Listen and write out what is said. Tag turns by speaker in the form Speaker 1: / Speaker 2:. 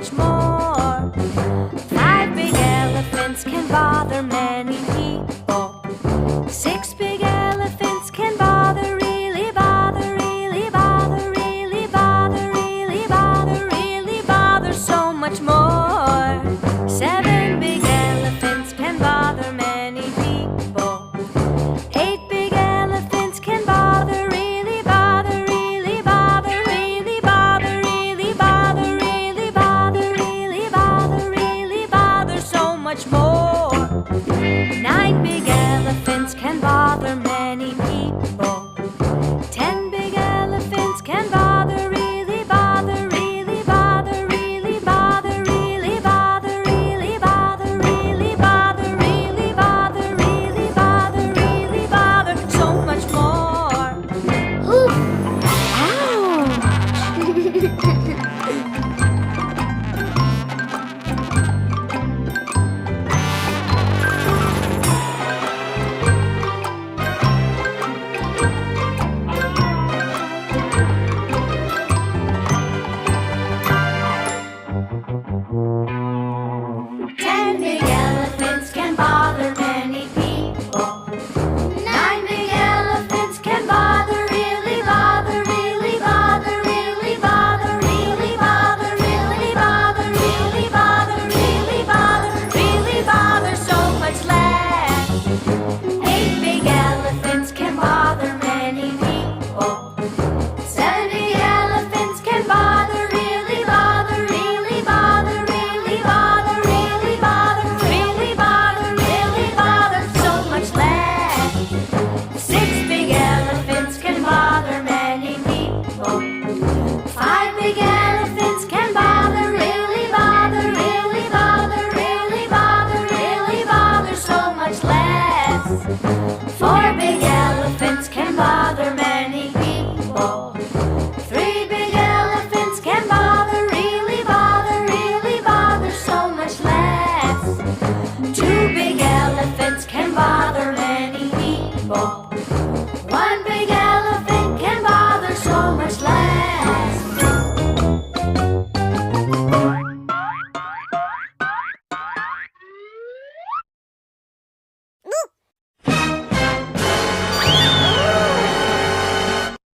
Speaker 1: much more. 5 big elephants can bother many people. 6 big elephants can bother, really bother, really bother, really bother, really bother, really bother so much more. 7 big elephants can bother many people. 8 big elephants can bother, really bother, really bother, really bother, really bother, really bother, really bother, really bother so much more. 9 big elephants can bother many people. 10 big elephants can bother, really bother, really bother, really bother, really bother, really bother, really bother, really bother, really bother, really bother so much more.
Speaker 2: Ouch!
Speaker 1: 10 big elephants can bother many people. 9 big elephants can bother, really bother, really bother, really bother, really bother, really bother, really bother, really bother, really bother so much less. 8 big elephants can bother many people. 7 big elephants can bother, really bother, really bother, really bother, really bother, really bother, really bother so much less. 6 big elephants can bother many people. 5 big elephants can bother, really bother, really bother, really bother, really bother so much less. 4 big elephants can bother many people. 3 big elephants can bother, really bother so much less. 2 big elephants can bother many people. 1 big elephant can bother so much less.